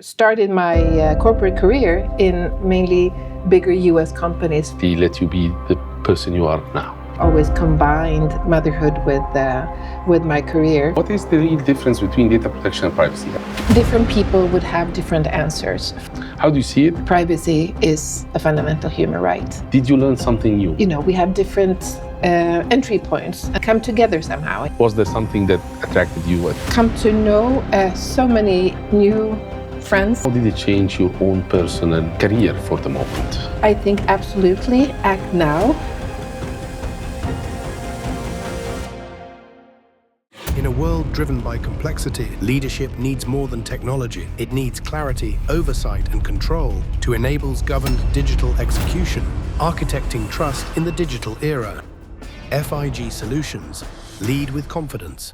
started my corporate career in mainly bigger US companies. They let you be the person you are now. Always combined motherhood with my career. What is the real difference between data protection and privacy? Different people would have different answers. How do you see it? Privacy is a fundamental human right. Did you learn something new? You know, we have different entry points come together somehow. Was there something that attracted you? Come to know so many new friends. How did it change your own personal career for the moment? I think absolutely act now. In a world driven by complexity, leadership needs more than technology. It needs clarity, oversight, and control to enable governed digital execution, architecting trust in the digital era. FIG Solutions lead with confidence.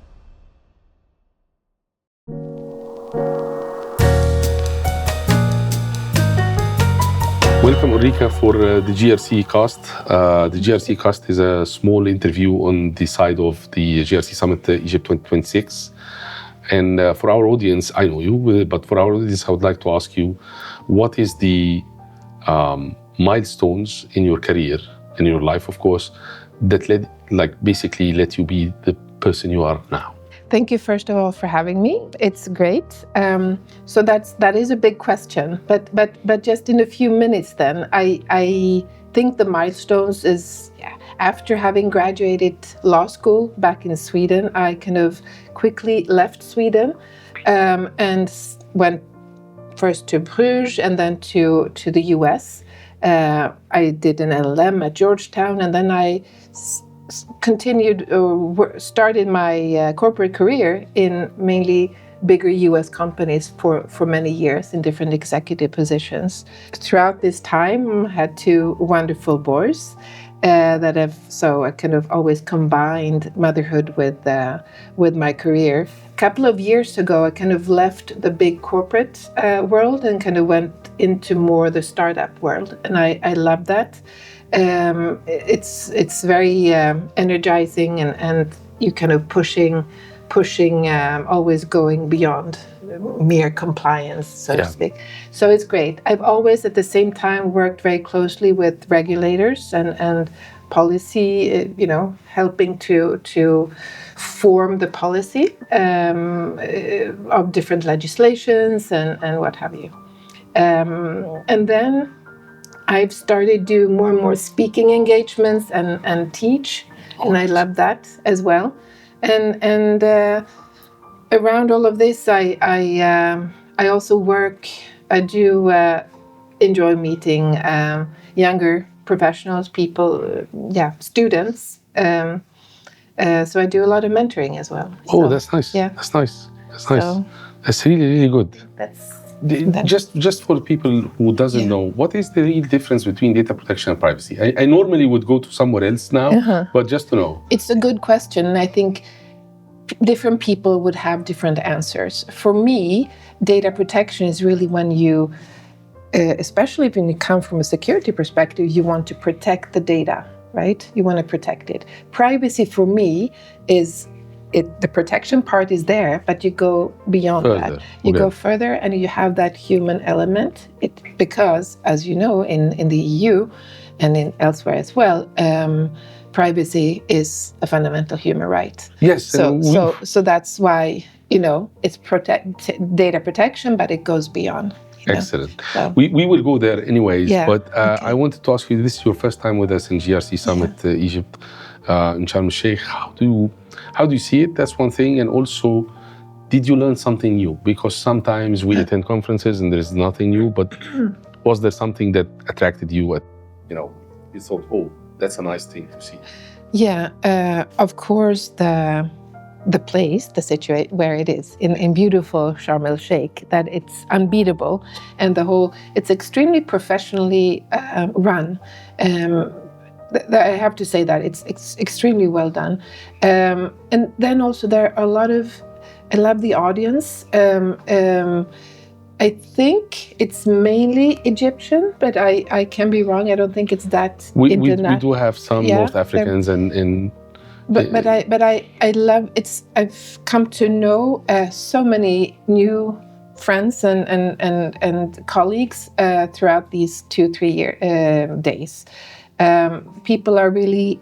Welcome, Ulrika, for the GRCAST. The GRCAST is a small interview on the side of the GRC Summit Egypt 2026. And for our audience, I know you, but for our audience, I would like to ask you, what is the milestones in your career, in your life, of course, that basically let you be the person you are now? Thank you, first of all, for having me. It's great. So that is a big question, but just in a few minutes then, I think the milestones is, after having graduated law school back in Sweden, I kind of quickly left Sweden and went first to Bruges and then to the US. I did an LLM at Georgetown, and then I continued started my corporate career in mainly bigger US companies for many years in different executive positions. Throughout this time, I had two wonderful boys so I kind of always combined motherhood with my career. A couple of years ago, I kind of left the big corporate world and kind of went into more the startup world, and I love that. It's very energizing and you kind of pushing, always going beyond mere compliance, so to speak. So it's great. I've always at the same time worked very closely with regulators and policy, helping to form the policy of different legislations and what have you. And then I've started doing more and more speaking engagements and teach, and I love that as well. And around all of this, I also work. I do enjoy meeting younger professionals, people, students. So I do a lot of mentoring as well. Oh, that's nice. Yeah, that's nice. That's nice. So, that's really good. Just for people who doesn't know, what is the real difference between data protection and privacy? I normally would go to somewhere else now, but just to know. It's a good question. I think different people would have different answers. For me, data protection is really when you, especially when you come from a security perspective, you want to protect the data, right? You want to protect it. Privacy for me is the protection part is there, but you go beyond that. You go further and you have that human element. Because, as you know, in the EU and elsewhere as well, privacy is a fundamental human right. Yes. So that's why, it's data protection, but it goes beyond. Excellent. So, we will go there anyways, but okay. I wanted to ask you, this is your first time with us in GRC Summit Egypt in Sharm el-Sheikh. How do you see it? That's one thing. And also, did you learn something new? Because sometimes we attend conferences and there's nothing new, but was there something that attracted you you thought, oh, that's a nice thing to see? Yeah, of course, the place, the situation where it is in beautiful Sharm el-Sheikh, that it's unbeatable, and it's extremely professionally run. I have to say that it's extremely well done. And then also there are I love the audience. I think it's mainly Egyptian, but I can be wrong. I don't think it's that international. We do have some North Africans But I love I've come to know so many new friends and colleagues throughout these 2-3 days. People are really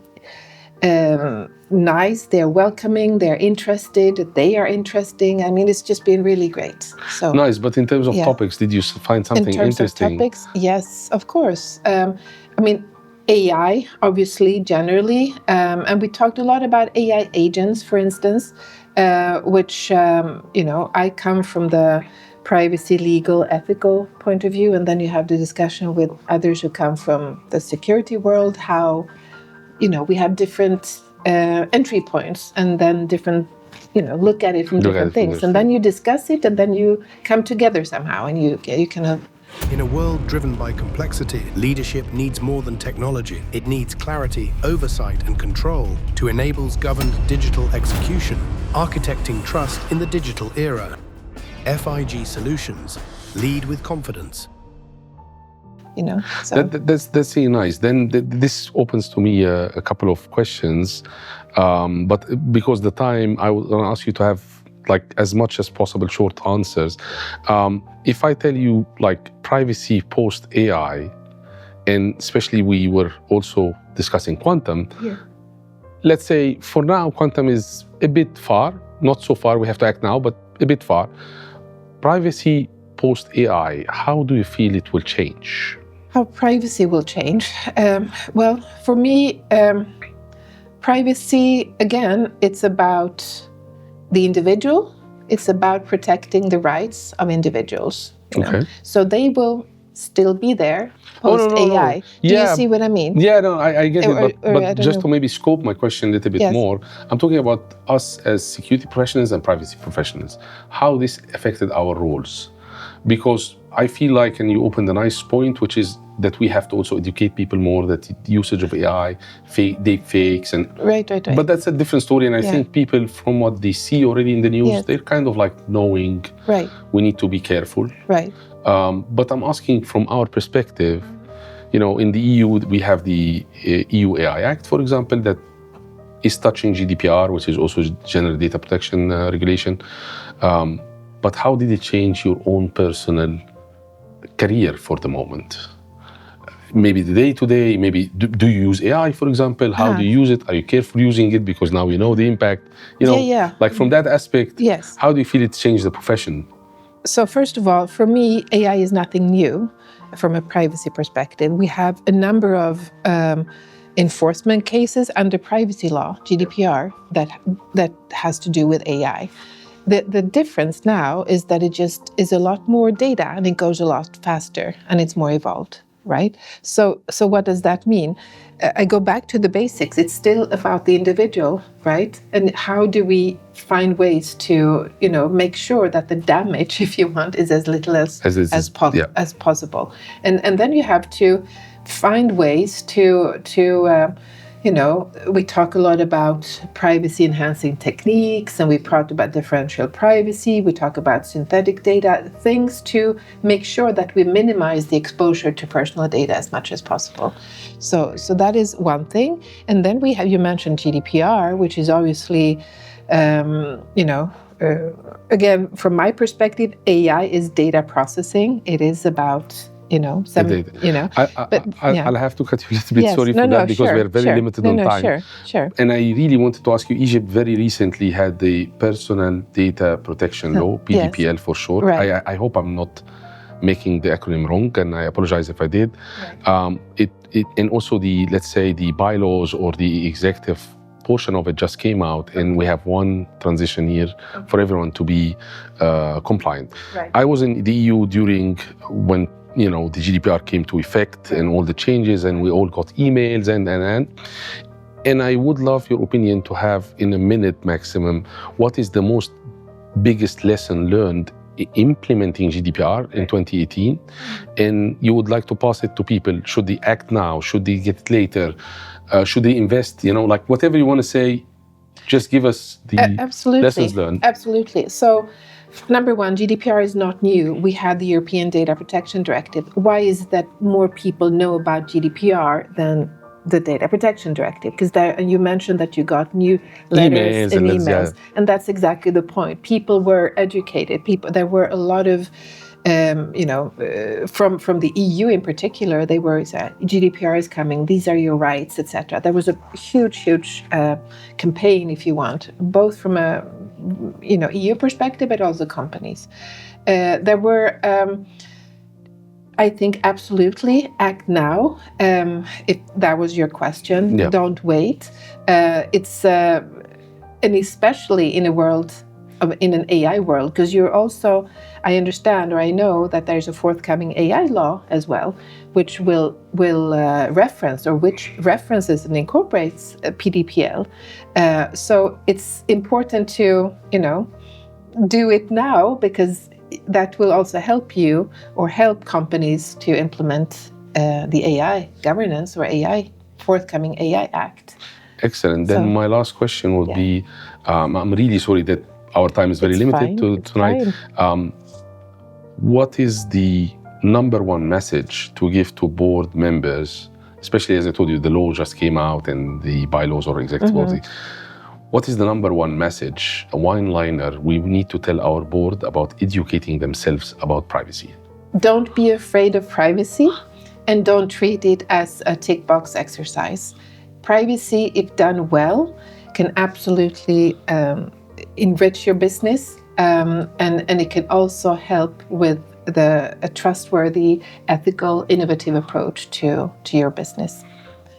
nice, they're welcoming, they're interested, they are interesting. I mean, it's just been really great. So nice, but in terms of topics, did you find something interesting? In terms of topics, yes, of course. I mean, AI, obviously, generally, and we talked a lot about AI agents, for instance, which, I come from the privacy, legal, ethical point of view, and then you have the discussion with others who come from the security world, how, we have different entry points, and then different, look at it from different things, and then you discuss it, and then you come together somehow, and you kind of. In a world driven by complexity, leadership needs more than technology. It needs clarity, oversight, and control to enable governed digital execution, architecting trust in the digital era. FIG Solutions lead with confidence. So. That's really nice. Then this opens to me a couple of questions, but because the time, I will ask you to have as much as possible short answers. If I tell you privacy post AI, and especially we were also discussing quantum, let's say for now quantum is a bit far, not so far, we have to act now, but a bit far. Privacy post AI, how do you feel it will change? How privacy will change? Well, for me, privacy, again, it's about the individual. It's about protecting the rights of individuals. So they will still be there post AI. Do you see what I mean? Yeah, no, I get it. But just to maybe scope my question a little bit more, I'm talking about us as security professionals and privacy professionals, how this affected our roles. Because I feel like, and you opened a nice point, which is that we have to also educate people more that the usage of AI, deep fakes, and right. But that's a different story, and I think people, from what they see already in the news, they're kind of knowing we need to be careful. Right. But I'm asking from our perspective, in the EU we have the EU AI Act, for example, that is touching GDPR, which is also General Data Protection Regulation. But how did it change your own personal career for the moment? Maybe the day-to-day, maybe do you use AI, for example? How do you use it? Are you careful using it because now we know the impact? From that aspect, how do you feel it changed the profession? So first of all, for me, AI is nothing new from a privacy perspective. We have a number of enforcement cases under privacy law, GDPR, that has to do with AI. The difference now is that it just is a lot more data, and it goes a lot faster, and it's more evolved, right? So what does that mean? I go back to the basics. It's still about the individual, right? And how do we find ways to, make sure that the damage, if you want, is as little as possible. And then you have to find ways to we talk a lot about privacy-enhancing techniques, and we talked about differential privacy. We talk about synthetic data, things to make sure that we minimize the exposure to personal data as much as possible. So that is one thing. And then we have, you mentioned GDPR, which is obviously, again, from my perspective, AI is data processing. It is about I'll have to cut you a little bit, sorry for that, because we are very limited on time. Sure. And I really wanted to ask you, Egypt very recently had the Personal Data Protection Law, PDPL for short. Right. I hope I'm not making the acronym wrong, and I apologize if I did. Right. And also the, let's say, the bylaws or the executive portion of it just came out, and we have one transition year for everyone to be compliant. Right. I was in the EU during when the GDPR came to effect and all the changes, and we all got emails and I would love your opinion to have in a minute maximum, what is the most biggest lesson learned implementing GDPR in 2018, and you would like to pass it to people. Should they act now? Should they get it later? Should they invest? Whatever you want to say, just give us the lessons learned. Absolutely. So, number one, GDPR is not new. We had the European Data Protection Directive. Why is it that more people know about GDPR than the data protection directive, because you mentioned that you got new letters and emails, and that's exactly the point. People were educated. There were a lot of, from the EU in particular, they were GDPR is coming. These are your rights, etc. There was a huge campaign, if you want, both from a EU perspective, but also companies. There were. I think absolutely act now. If that was your question, don't wait. It's and especially in a world in an AI world, because you're also, I understand or I know that there's a forthcoming AI law as well, which will reference or which references and incorporates PDPL. So it's important to do it now, because that will also help you or help companies to implement the AI governance or forthcoming AI Act. Excellent. Then my last question would be, I'm really sorry that our time is very limited tonight. What is the number one message to give to board members, especially as I told you, the law just came out and the bylaws or executive order. What is the number one message, a one-liner we need to tell our board about educating themselves about privacy? Don't be afraid of privacy, and don't treat it as a tick box exercise. Privacy, if done well, can absolutely enrich your business, and it can also help with a trustworthy, ethical, innovative approach to your business.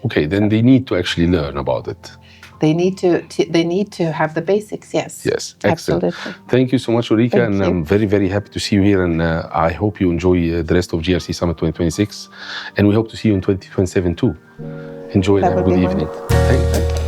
Okay, then they need to actually learn about it. They need to have the basics, yes. Yes, excellent. Absolutely. Thank you so much, Ulrika, and I'm very, very happy to see you here, and I hope you enjoy the rest of GRC Summit 2026, and we hope to see you in 2027 too. Enjoy and have a good evening. Thank you.